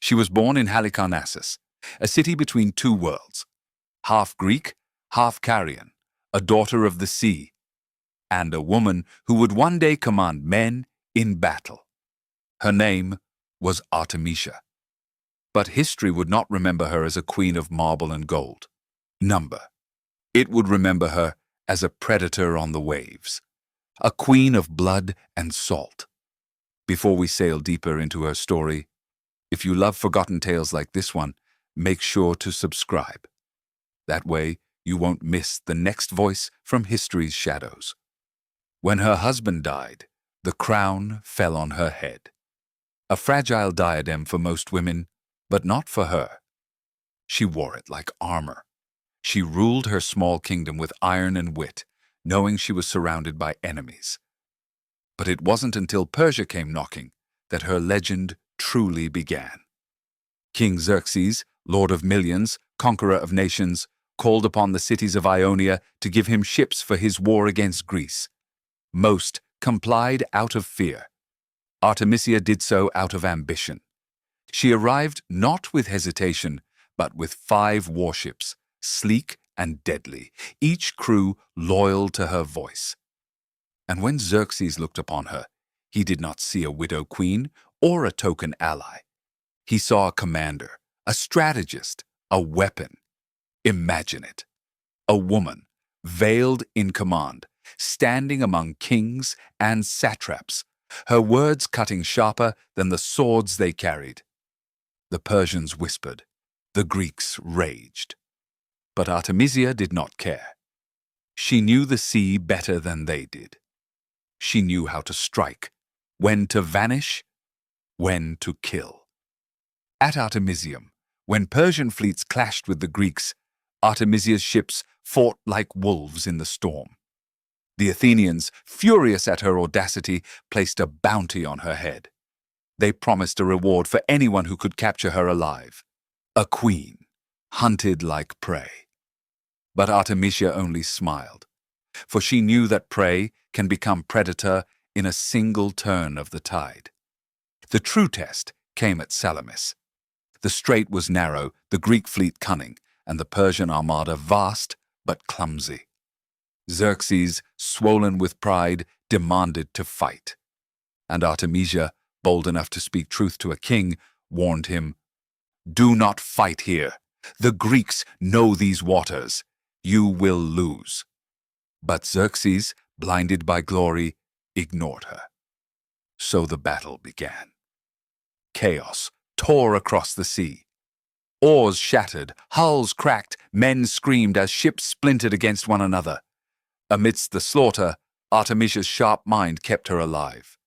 She was born in Halicarnassus, a city between two worlds, half Greek, half Carian, a daughter of the sea, and a woman who would one day command men in battle. Her name was Artemisia. But history would not remember her as a queen of marble and gold. Number. It would remember her as a predator on the waves, a queen of blood and salt. Before we sail deeper into her story, if you love forgotten tales like this one, make sure to subscribe. That way, you won't miss the next voice from history's shadows. When her husband died, the crown fell on her head. A fragile diadem for most women, but not for her. She wore it like armor. She ruled her small kingdom with iron and wit, knowing she was surrounded by enemies. But it wasn't until Persia came knocking that her legend truly began. King Xerxes, lord of millions, conqueror of nations, called upon the cities of Ionia to give him ships for his war against Greece. Most complied out of fear. Artemisia did so out of ambition. She arrived not with hesitation, but with 5 warships, sleek and deadly, each crew loyal to her voice. And when Xerxes looked upon her, he did not see a widow queen or a token ally. He saw a commander, a strategist, a weapon. Imagine it. A woman, veiled in command, standing among kings and satraps, her words cutting sharper than the swords they carried. The Persians whispered, the Greeks raged. But Artemisia did not care. She knew the sea better than they did. She knew how to strike, when to vanish, when to kill. At Artemisium, when Persian fleets clashed with the Greeks, Artemisia's ships fought like wolves in the storm. The Athenians, furious at her audacity, placed a bounty on her head. They promised a reward for anyone who could capture her alive. A queen, hunted like prey. But Artemisia only smiled, for she knew that prey can become predator in a single turn of the tide. The true test came at Salamis. The strait was narrow, the Greek fleet cunning, and the Persian armada vast but clumsy. Xerxes, swollen with pride, demanded to fight. And Artemisia, bold enough to speak truth to a king, warned him, "Do not fight here. The Greeks know these waters. You will lose." But Xerxes, blinded by glory, ignored her. So the battle began. Chaos tore across the sea. Oars shattered, hulls cracked, men screamed as ships splintered against one another. Amidst the slaughter, Artemisia's sharp mind kept her alive.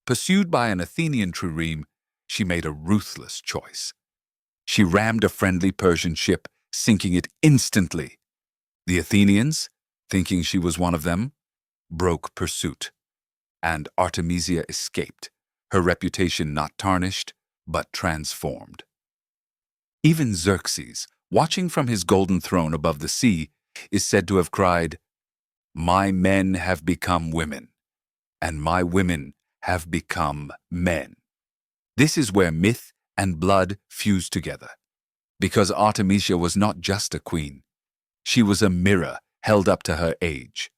Pursued by an Athenian trireme, she made a ruthless choice. She rammed a friendly Persian ship, sinking it instantly. The Athenians, thinking she was one of them, broke pursuit, and Artemisia escaped, her reputation not tarnished, but transformed. Even Xerxes, watching from his golden throne above the sea, is said to have cried, "My men have become women, and my women have become men." This is where myth and blood fuse together, because Artemisia was not just a queen. She was a mirror held up to her age,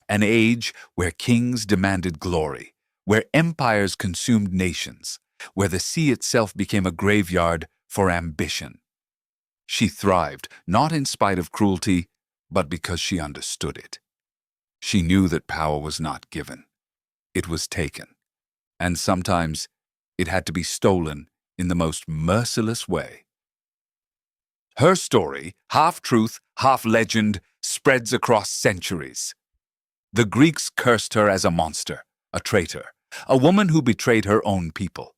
an age where kings demanded glory, where empires consumed nations, where the sea itself became a graveyard for ambition. She thrived, not in spite of cruelty, but because she understood it. She knew that power was not given. It was taken, and sometimes it had to be stolen in the most merciless way. Her story, half truth, half legend, spreads across centuries. The Greeks cursed her as a monster, a traitor, a woman who betrayed her own people.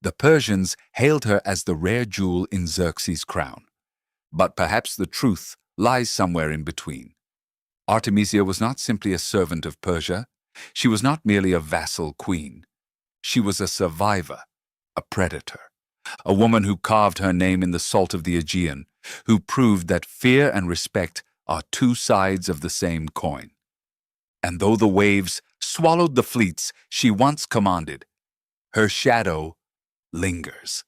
The Persians hailed her as the rare jewel in Xerxes' crown. But perhaps the truth lies somewhere in between. Artemisia was not simply a servant of Persia. She was not merely a vassal queen. She was a survivor, a predator, a woman who carved her name in the salt of the Aegean, who proved that fear and respect are 2 sides of the same coin. And though the waves swallowed the fleets she once commanded, her shadow lingers.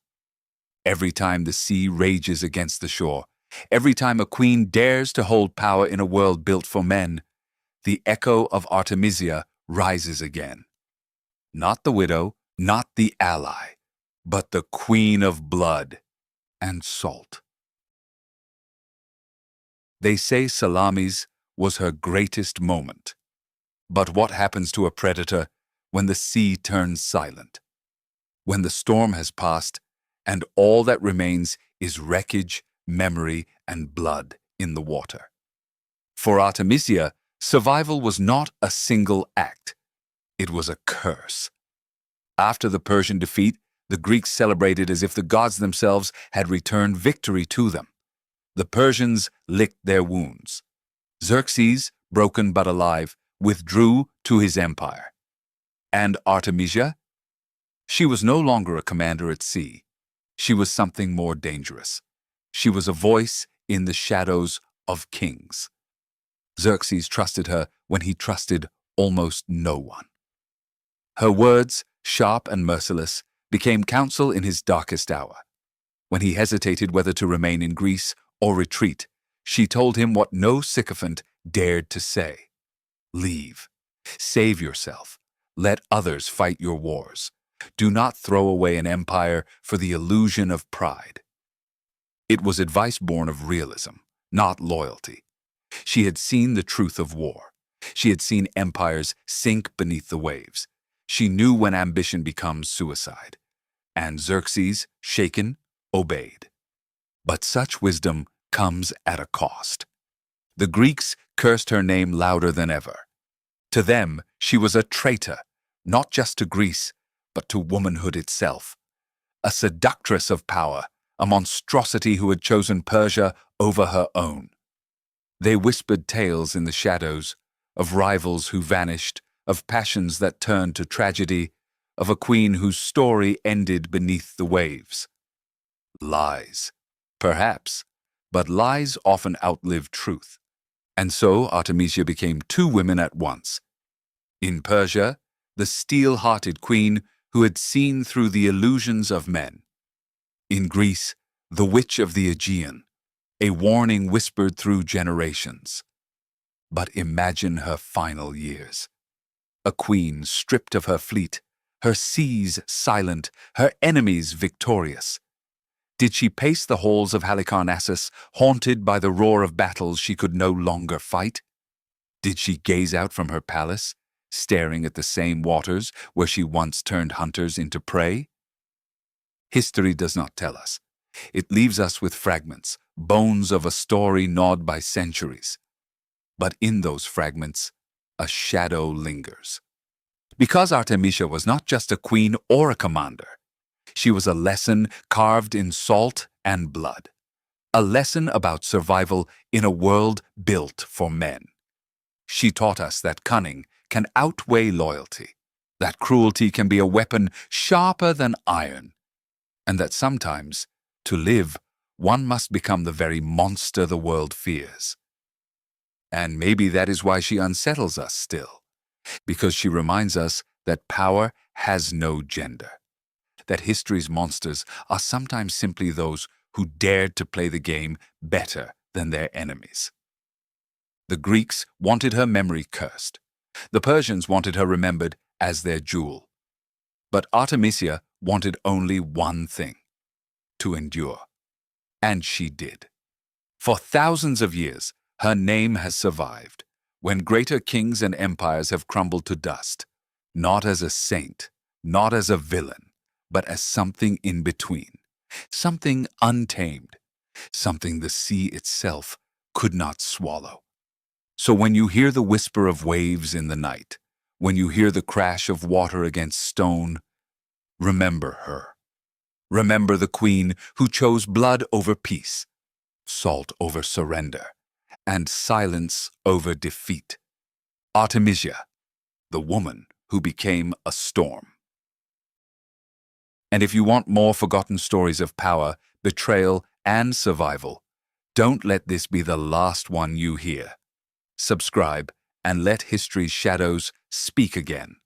Every time the sea rages against the shore, every time a queen dares to hold power in a world built for men, the echo of Artemisia rises again. Not the widow, not the ally, but the queen of blood and salt. They say Salamis was her greatest moment. But what happens to a predator when the sea turns silent? When the storm has passed and all that remains is wreckage, memory, and blood in the water. For Artemisia, survival was not a single act. It was a curse. After the Persian defeat, the Greeks celebrated as if the gods themselves had returned victory to them. The Persians licked their wounds. Xerxes, broken but alive, withdrew to his empire. And Artemisia? She was no longer a commander at sea. She was something more dangerous. She was a voice in the shadows of kings. Xerxes trusted her when he trusted almost no one. Her words, sharp and merciless, became counsel in his darkest hour. When he hesitated whether to remain in Greece or retreat, she told him what no sycophant dared to say. Leave. Save yourself. Let others fight your wars. Do not throw away an empire for the illusion of pride. It was advice born of realism, not loyalty. She had seen the truth of war. She had seen empires sink beneath the waves. She knew when ambition becomes suicide. And Xerxes, shaken, obeyed. But such wisdom comes at a cost. The Greeks cursed her name louder than ever. To them, she was a traitor, not just to Greece, but to womanhood itself. A seductress of power, a monstrosity who had chosen Persia over her own. They whispered tales in the shadows, of rivals who vanished, of passions that turned to tragedy, of a queen whose story ended beneath the waves. Lies. Perhaps, but lies often outlive truth. And so Artemisia became two women at once. In Persia, the steel-hearted queen who had seen through the illusions of men. In Greece, the witch of the Aegean, a warning whispered through generations. But imagine her final years. A queen stripped of her fleet, her seas silent, her enemies victorious. Did she pace the halls of Halicarnassus, haunted by the roar of battles she could no longer fight? Did she gaze out from her palace, staring at the same waters where she once turned hunters into prey? History does not tell us. It leaves us with fragments, bones of a story gnawed by centuries. But in those fragments, a shadow lingers. Because Artemisia was not just a queen or a commander. She was a lesson carved in salt and blood. A lesson about survival in a world built for men. She taught us that cunning can outweigh loyalty, that cruelty can be a weapon sharper than iron, and that sometimes, to live, one must become the very monster the world fears. And maybe that is why she unsettles us still, because she reminds us that power has no gender, that history's monsters are sometimes simply those who dared to play the game better than their enemies. The Greeks wanted her memory cursed. The Persians wanted her remembered as their jewel. But Artemisia wanted only one thing: to endure. And she did. For thousands of years, her name has survived, when greater kings and empires have crumbled to dust, not as a saint, not as a villain, but as something in between, something untamed, something the sea itself could not swallow. So when you hear the whisper of waves in the night, when you hear the crash of water against stone, remember her. Remember the queen who chose blood over peace, salt over surrender, and silence over defeat. Artemisia, the woman who became a storm. And if you want more forgotten stories of power, betrayal, and survival, don't let this be the last one you hear. Subscribe and let history's shadows speak again.